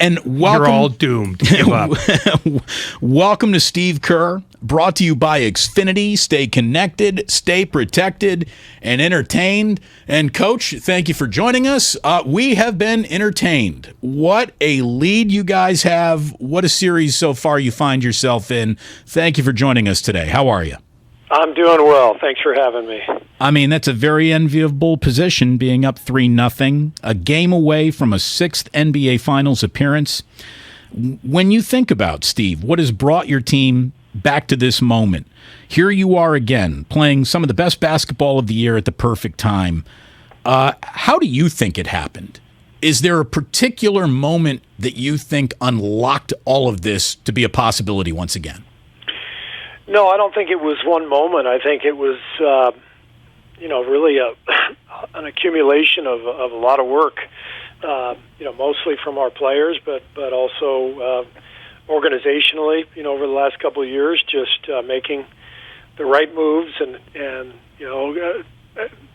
And welcome. You're all doomed. Give up. Welcome to Steve Kerr, brought to you by Xfinity. Stay connected, stay protected, and entertained. And, Coach, thank you for joining us. We have been entertained. What a lead you guys have. What a series so far you find yourself in. Thank you for joining us today. How are you? I'm doing well. Thanks for having me. I mean, that's a very enviable position, being up 3-0, a game away from a 6th NBA Finals appearance. When you think about, Steve, what has brought your team back to this moment, here you are again, playing some of the best basketball of the year at the perfect time. How do you think it happened? Is there a particular moment that you think unlocked all of this to be a possibility once again? No, I don't think it was one moment. I think it was, really an accumulation of a lot of work, mostly from our players, but also organizationally, over the last couple of years, just making the right moves and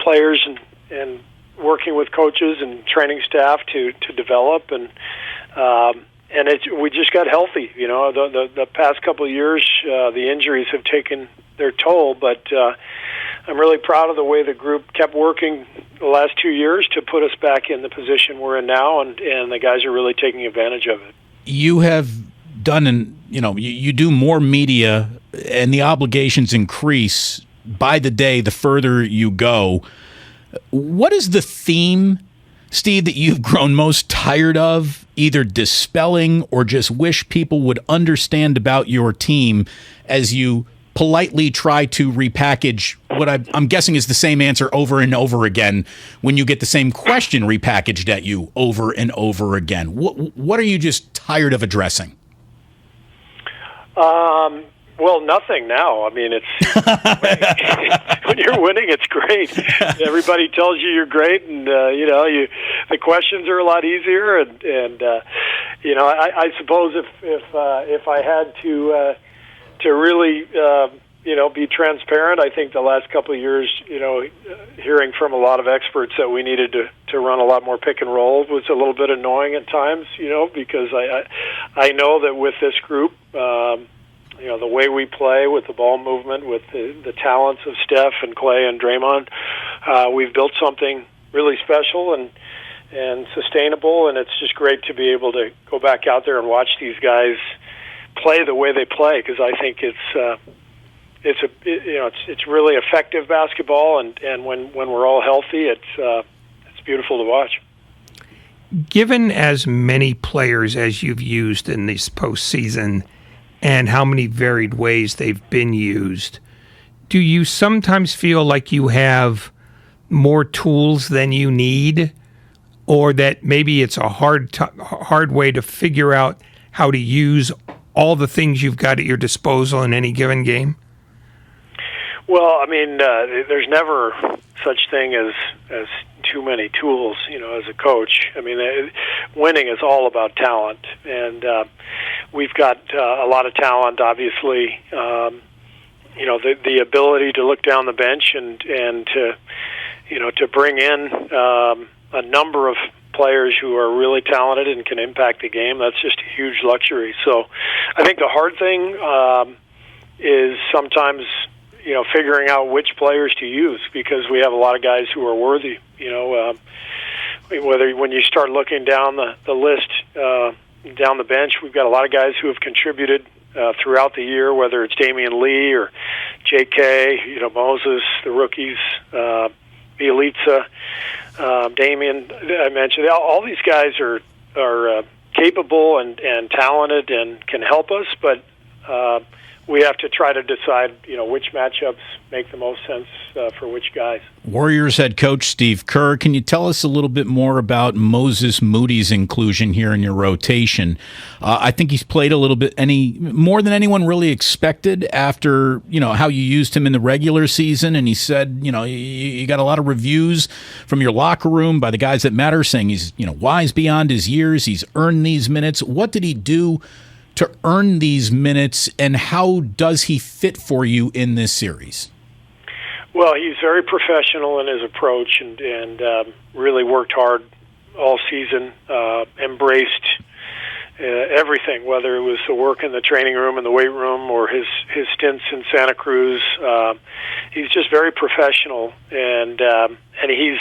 players and working with coaches and training staff to develop and we just got healthy. The past couple of years, the injuries have taken their toll, but I'm really proud of the way the group kept working the last 2 years to put us back in the position we're in now, and the guys are really taking advantage of it. You have done, you do more media, and the obligations increase by the day the further you go. What is the theme, Steve, that you've grown most tired of, either dispelling or just wish people would understand about your team as you politely try to repackage what I'm guessing is the same answer over and over again when you get the same question repackaged at you over and over again? What are you just tired of addressing? Well, nothing now. I mean, it's when you're winning, it's great. Everybody tells you you're great, and the questions are a lot easier. And I suppose if I had to really be transparent, I think the last couple of years, hearing from a lot of experts that we needed to run a lot more pick and roll was a little bit annoying at times. Because I know that with this group. The way we play with the ball movement, with the talents of Steph and Clay and Draymond, we've built something really special and sustainable, and it's just great to be able to go back out there and watch these guys play the way they play, because I think it's really effective basketball, and when we're all healthy, it's beautiful to watch. Given as many players as you've used in this postseason, and how many varied ways they've been used, do you sometimes feel like you have more tools than you need, or that maybe it's a hard way to figure out how to use all the things you've got at your disposal in any given game? Well, I mean, there's never such thing as too many tools, as a coach. I mean, winning is all about talent, and we've got a lot of talent, obviously. The ability to look down the bench and to bring in a number of players who are really talented and can impact the game. That's just a huge luxury. So I think the hard thing is sometimes figuring out which players to use, because we have a lot of guys who are worthy. Whether when you start looking down the list, down the bench, we've got a lot of guys who have contributed throughout the year, whether it's Damian Lee or J.K., Moses, the rookies, Bielitsa, Damian, I mentioned. All these guys are capable and talented and can help us, but we have to try to decide, which matchups make the most sense for which guys. Warriors head coach Steve Kerr, can you tell us a little bit more about Moses Moody's inclusion here in your rotation? I think he's played a little bit more than anyone really expected after, how you used him in the regular season. And he said, you got a lot of reviews from your locker room by the guys that matter saying he's, wise beyond his years. He's earned these minutes. What did he do to earn these minutes, and how does he fit for you in this series? Well, he's very professional in his approach and really worked hard all season, embraced everything, whether it was the work in the training room and the weight room or his stints in Santa Cruz. He's just very professional, and he's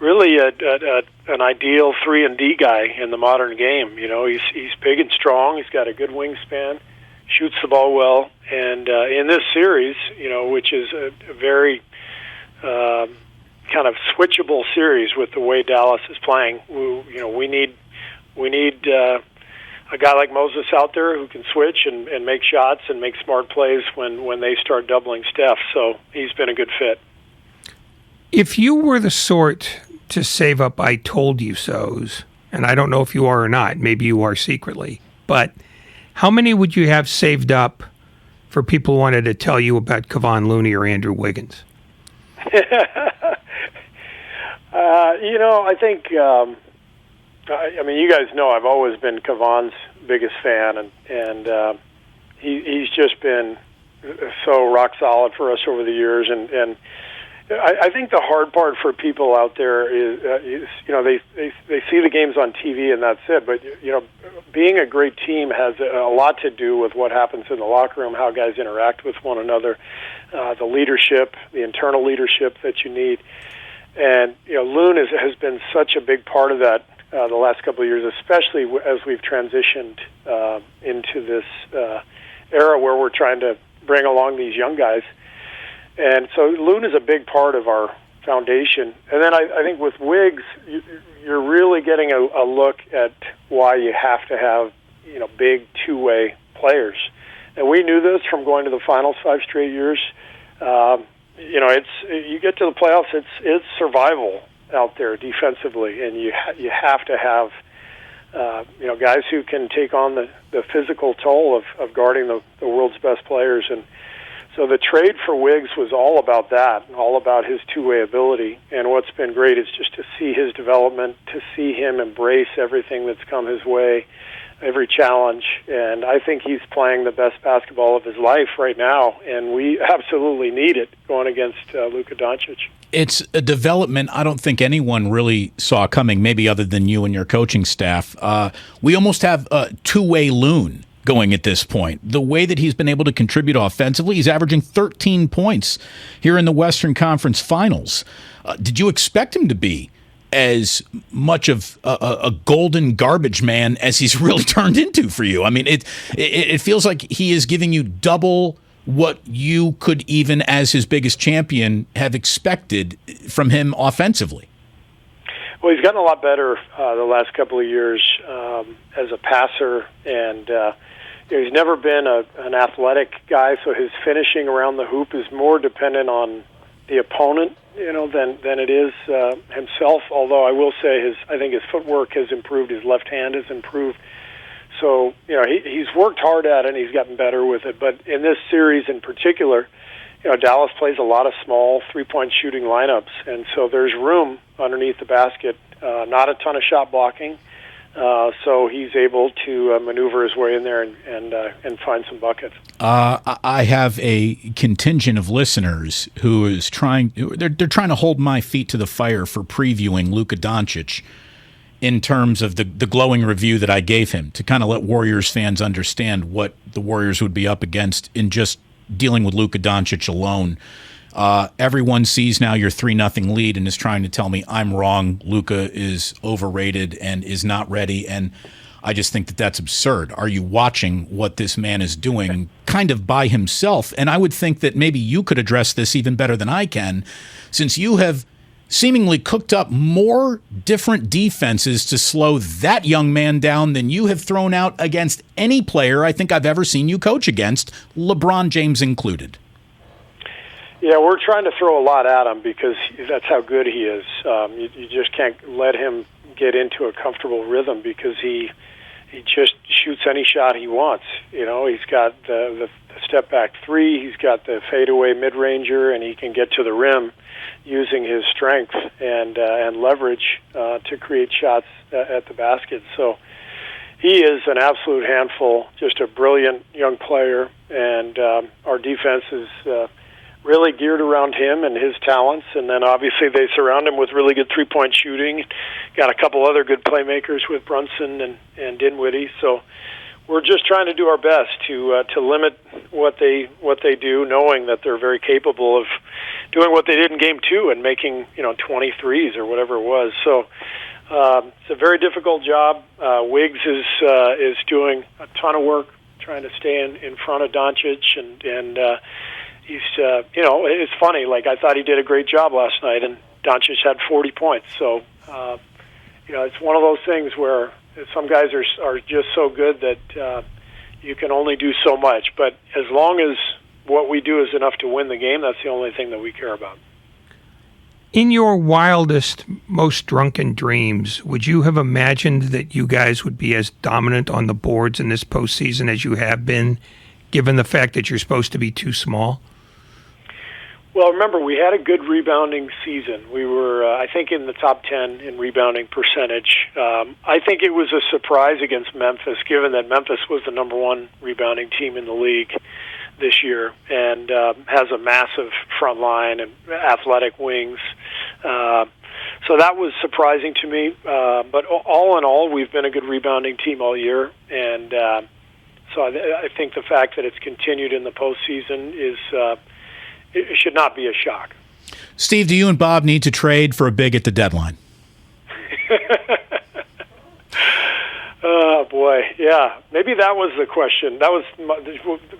really an ideal 3-and-D guy in the modern game. You know, he's big and strong. He's got a good wingspan, shoots the ball well, and in this series, you know, which is a very kind of switchable series with the way Dallas is playing, we need a guy like Moses out there who can switch and make shots and make smart plays when they start doubling Steph. So he's been a good fit. If you were the sort to save up I told you so's, and I don't know if you are or not, maybe you are secretly, but how many would you have saved up for people who wanted to tell you about Kevon Looney or Andrew Wiggins? I think, I mean, you guys know I've always been Kevon's biggest fan, and he's just been so rock solid for us over the years. And I think the hard part for people out there is they see the games on TV and that's it. But, being a great team has a lot to do with what happens in the locker room, how guys interact with one another, the leadership, the internal leadership that you need. And, Loon has been such a big part of that the last couple of years, especially as we've transitioned into this era where we're trying to bring along these young guys. And so Loon is a big part of our foundation. And then I think with Wiggs, you're really getting a look at why you have to have, big two-way players. And we knew this from going to the finals 5 straight years. You get to the playoffs, it's survival out there defensively, and you have to have guys who can take on the physical toll of guarding the world's best players. And so the trade for Wiggs was all about that, all about his two-way ability. And what's been great is just to see his development, to see him embrace everything that's come his way, every challenge. And I think he's playing the best basketball of his life right now, and we absolutely need it going against Luka Doncic. It's a development I don't think anyone really saw coming, maybe other than you and your coaching staff. We almost have a two-way Loon going at this point. The way that he's been able to contribute offensively, he's averaging 13 points here in the Western Conference Finals. Did you expect him to be as much of a golden garbage man as he's really turned into for you? I mean, it feels like he is giving you double what you could, even as his biggest champion, have expected from him offensively. Well, he's gotten a lot better the last couple of years as a passer, and he's never been an athletic guy, so his finishing around the hoop is more dependent on the opponent, than it is himself. Although I will say I think his footwork has improved, his left hand has improved. So he's worked hard at it and he's gotten better with it. But in this series in particular, Dallas plays a lot of small 3-point shooting lineups, and so there's room underneath the basket. Not a ton of shot blocking. So he's able to maneuver his way in there and find some buckets. I have a contingent of listeners who is they're trying to hold my feet to the fire for previewing Luka Doncic in terms of the glowing review that I gave him, to kind of let Warriors fans understand what the Warriors would be up against in just dealing with Luka Doncic alone. Everyone sees now your 3-0 lead and is trying to tell me I'm wrong. Luka is overrated and is not ready, and I just think that that's absurd. Are you watching what this man is doing kind of by himself? And I would think that maybe you could address this even better than I can, since you have seemingly cooked up more different defenses to slow that young man down than you have thrown out against any player I think I've ever seen you coach against, LeBron James included. Yeah, we're trying to throw a lot at him because that's how good he is. You just can't let him get into a comfortable rhythm because he just shoots any shot he wants. He's got the step-back three, he's got the fadeaway mid-ranger, and he can get to the rim using his strength and leverage to create shots at the basket. So he is an absolute handful, just a brilliant young player, and our defense is really geared around him and his talents, and then obviously they surround him with really good three-point shooting. Got a couple other good playmakers with Brunson and Dinwiddie, so we're just trying to do our best to limit what they do, knowing that they're very capable of doing what they did in Game 2 and making 23s or whatever it was. So it's a very difficult job. Wiggs is doing a ton of work trying to stay in front of Doncic, and he's it's funny. Like, I thought he did a great job last night, and Doncic had 40 points. So it's one of those things where some guys are just so good that you can only do so much. But as long as what we do is enough to win the game, that's the only thing that we care about. In your wildest, most drunken dreams, would you have imagined that you guys would be as dominant on the boards in this postseason as you have been, given the fact that you're supposed to be too small? Well, remember, we had a good rebounding season. We were, I think, in the top 10 in rebounding percentage. I think it was a surprise against Memphis, given that Memphis was the number one rebounding team in the league this year and has a massive front line and athletic wings. So that was surprising to me. But all in all, we've been a good rebounding team all year. And so I think the fact that it's continued in the postseason is it should not be a shock. Steve, do you and Bob need to trade for a big at the deadline? Oh, boy. Yeah. Maybe that was the question. That was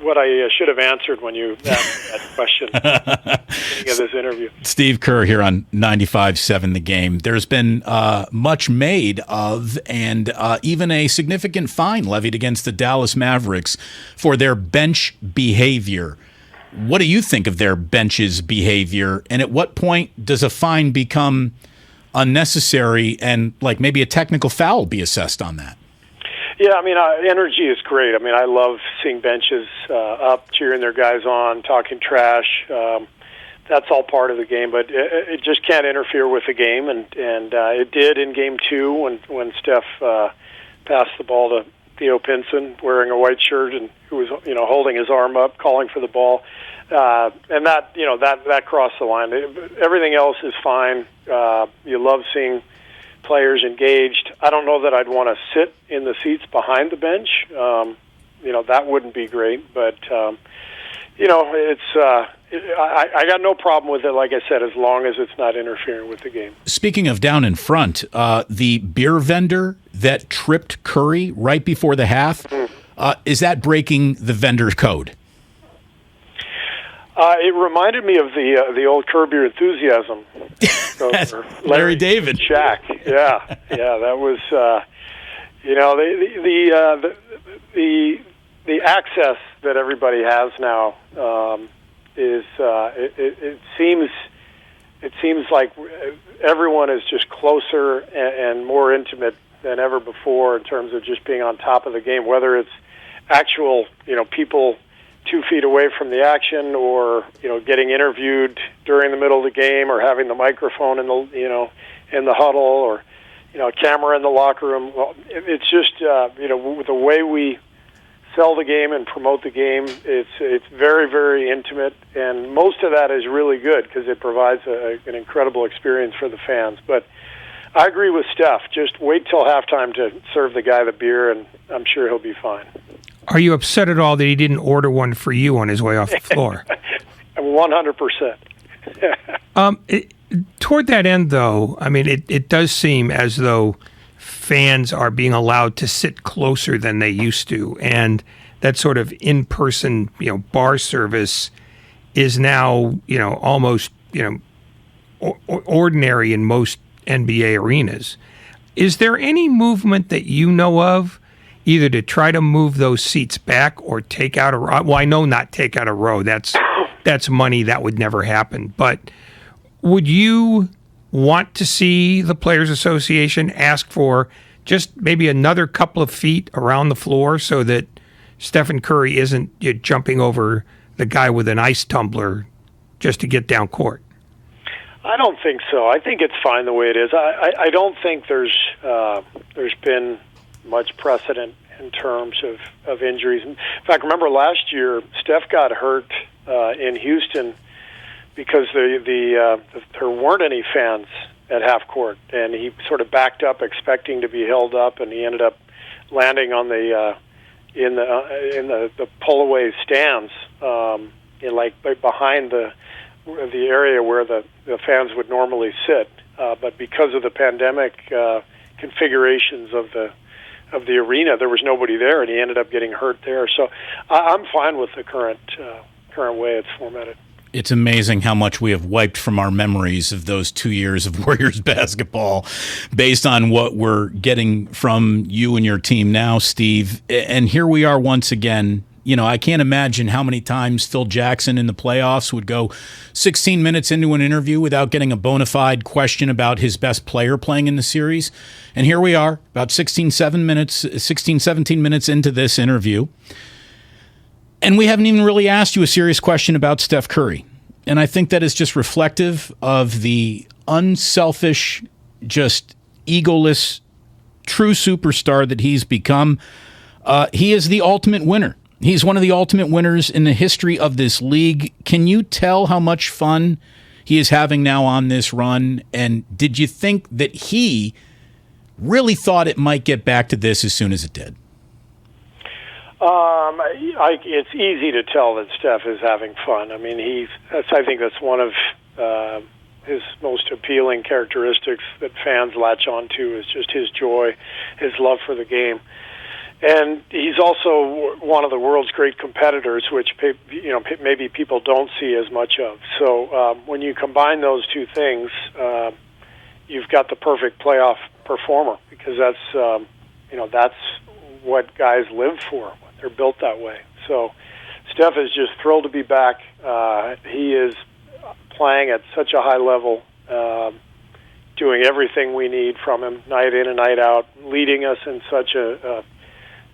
what I should have answered when you asked that question at the beginning of this interview. Steve Kerr here on 95.7 The Game. There's been much made of and even a significant fine levied against the Dallas Mavericks for their bench behavior. What do you think of their bench's behavior, and at what point does a fine become unnecessary and like maybe a technical foul be assessed on that? Yeah, I mean, energy is great. I mean, I love seeing benches up, cheering their guys on, talking trash. That's all part of the game, but it just can't interfere with the game, and it did in Game 2 when Steph passed the ball to Theo Pinson wearing a white shirt and who was holding his arm up, calling for the ball, and that crossed the line. Everything else is fine. You love seeing players engaged. I don't know that I'd want to sit in the seats behind the bench. That wouldn't be great, but it's I got no problem with it. Like I said, as long as it's not interfering with the game. Speaking of down in front, the beer vendor that tripped Curry right before the half, is that breaking the vendor code? It reminded me of the old Curb Your Enthusiasm. Larry David. Shaq. Yeah, that was the access that everybody has now is it seems like everyone is just closer and more intimate than ever before in terms of just being on top of the game, whether it's actual people 2 feet away from the action, or getting interviewed during the middle of the game, or having the microphone in the huddle, or a camera in the locker room. Well, it's just with the way we sell the game and promote the game, it's very, very intimate, and most of that is really good because it provides an incredible experience for the fans. But I agree with Steph. Just wait till halftime to serve the guy the beer, and I'm sure he'll be fine. Are you upset at all that he didn't order one for you on his way off the floor? 100%. Toward that end, though, I mean, it does seem as though fans are being allowed to sit closer than they used to, and that sort of in-person, bar service is now, almost, ordinary in most NBA arenas. Is there any movement that you know of, either to try to move those seats back or take out a row? Well, I know not take out a row. That's money. That would never happen. But would you want to see the Players Association ask for just maybe another couple of feet around the floor so that Stephen Curry isn't jumping over the guy with an ice tumbler just to get down court? I don't think so. I think it's fine the way it is. I don't think there's been much precedent in terms of injuries. In fact, remember last year, Steph got hurt in Houston because there weren't any fans at half court, and he sort of backed up expecting to be held up, and he ended up landing on the in the pull away stands, behind the area where the fans would normally sit. But because of the pandemic configurations of the arena, there was nobody there, and he ended up getting hurt there. So I'm fine with the current way it's formatted. It's amazing how much we have wiped from our memories of those 2 years of Warriors basketball based on what we're getting from you and your team now, Steve. And here we are once again. You know, I can't imagine how many times Phil Jackson in the playoffs would go 16 minutes into an interview without getting a bona fide question about his best player playing in the series. And here we are, about 17 minutes into this interview. And we haven't even really asked you a serious question about Steph Curry. And I think that is just reflective of the unselfish, just egoless, true superstar that he's become. He is the ultimate winner. He's one of the ultimate winners in the history of this league. Can you tell how much fun he is having now on this run? And did you think that he really thought it might get back to this as soon as it did? It's easy to tell that Steph is having fun. I mean, I think that's one of his most appealing characteristics that fans latch onto is just his joy, his love for the game. And he's also one of the world's great competitors, which maybe people don't see as much of. So when you combine those two things, you've got the perfect playoff performer, because that's what guys live for. They're built that way. So Steph is just thrilled to be back. He is playing at such a high level, doing everything we need from him, night in and night out, leading us in such a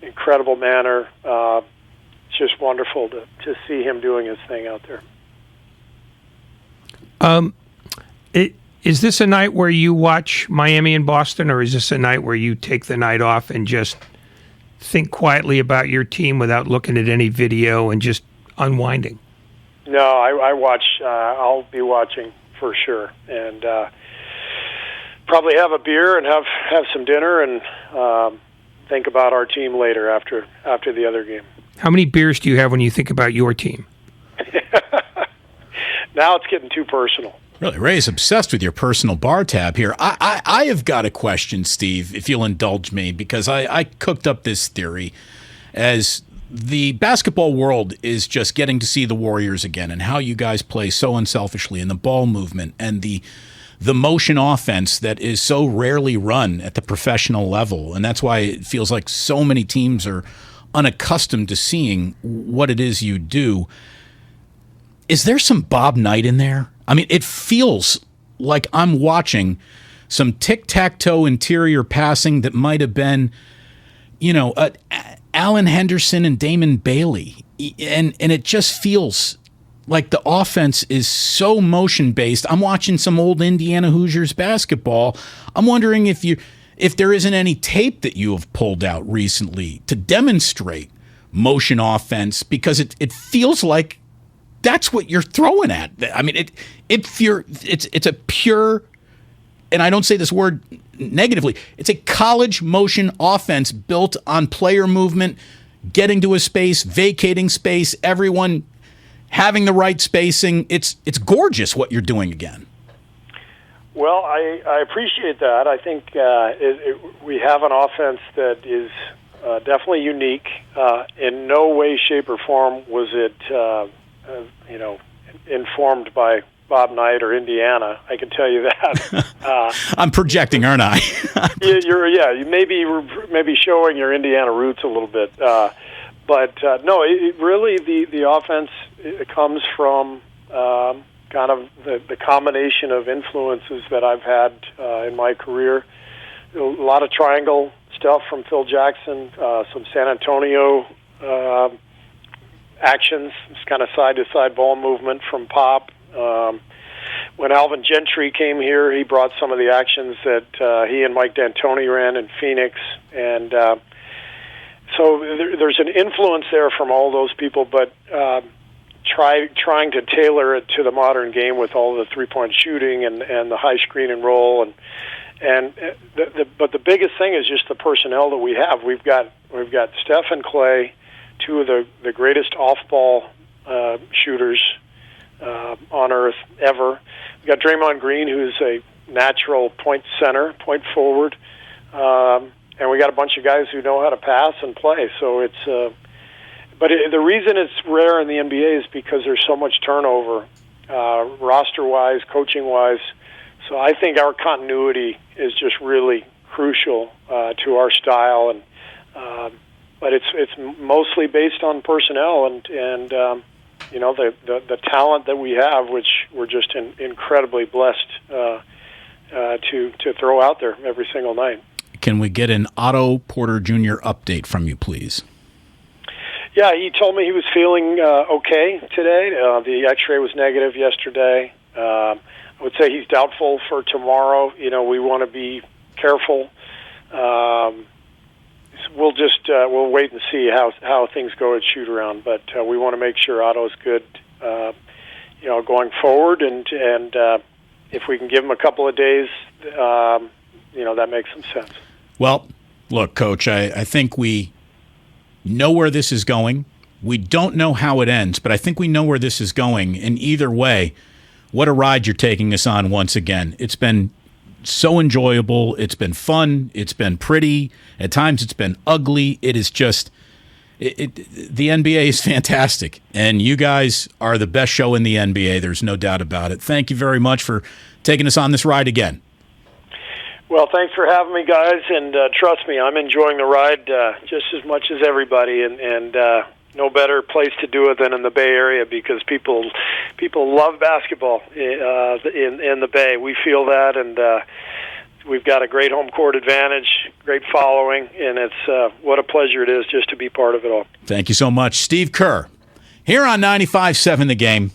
incredible manner. It's just wonderful to see him doing his thing out there. Is this a night where you watch Miami and Boston, or is this a night where you take the night off and just think quietly about your team without looking at any video and just unwinding? No, I watch. I'll be watching for sure, and probably have a beer and have some dinner and think about our team later after the other game. How many beers do you have when you think about your team? Now it's getting too personal. Really, Ray's obsessed with your personal bar tab here. I have got a question, Steve, if you'll indulge me, because I cooked up this theory as the basketball world is just getting to see the Warriors again and how you guys play so unselfishly, and the ball movement and the motion offense that is so rarely run at the professional level. And that's why it feels like so many teams are unaccustomed to seeing what it is you do. Is there some Bob Knight in there? I mean, it feels like I'm watching some tic-tac-toe interior passing that might have been, Allen Henderson and Damon Bailey. And it just feels like the offense is so motion-based. I'm watching some old Indiana Hoosiers basketball. I'm wondering if there isn't any tape that you have pulled out recently to demonstrate motion offense, because it feels like that's what you're throwing at. I mean, it's a pure, and I don't say this word negatively, it's a college motion offense built on player movement, getting to a space, vacating space, everyone having the right spacing. It's gorgeous what you're doing again. Well, I appreciate that. I think we have an offense that is definitely unique. In no way, shape, or form was it informed by Bob Knight or Indiana. I can tell you that. I'm projecting, aren't I? You may be showing your Indiana roots a little bit, but no, really the offense comes from kind of the combination of influences that I've had in my career. A lot of triangle stuff from Phil Jackson, some San Antonio actions, it's kind of side-to-side ball movement from Pop. When Alvin Gentry came here, he brought some of the actions that he and Mike D'Antoni ran in Phoenix, and so there's an influence there from all those people. But trying to tailor it to the modern game with all the 3-point shooting and the high screen and roll but the biggest thing is just the personnel that we have. We've got Steph and Clay, two of the greatest off-ball shooters on earth ever. We've got Draymond Green, who's a natural point center, point forward, and we got a bunch of guys who know how to pass and play. So it's the reason it's rare in the NBA is because there's so much turnover, roster-wise, coaching-wise. So I think our continuity is just really crucial to our style, and but it's mostly based on personnel and the talent that we have, which we're just incredibly blessed to throw out there every single night. Can we get an Otto Porter Jr. update from you, please? Yeah, he told me he was feeling okay today. The X-ray was negative yesterday. I would say he's doubtful for tomorrow. We want to be careful. We'll wait and see how things go at shoot around, but we want to make sure Otto's good, going forward, and if we can give him a couple of days, that makes some sense. Well, look, Coach, I think we know where this is going. We don't know how it ends, but I think we know where this is going. And either way, what a ride you're taking us on once again. It's been so enjoyable. It's been fun. It's been pretty. At times it's been ugly. It is just the NBA is fantastic. And you guys are the best show in the NBA. There's no doubt about it. Thank you very much for taking us on this ride again. Well, thanks for having me, guys, and trust me, I'm enjoying the ride just as much as everybody, and no better place to do it than in the Bay Area because people love basketball in the Bay. We feel that, and we've got a great home court advantage, great following, and it's what a pleasure it is just to be part of it all. Thank you so much. Steve Kerr, here on 95.7 The Game.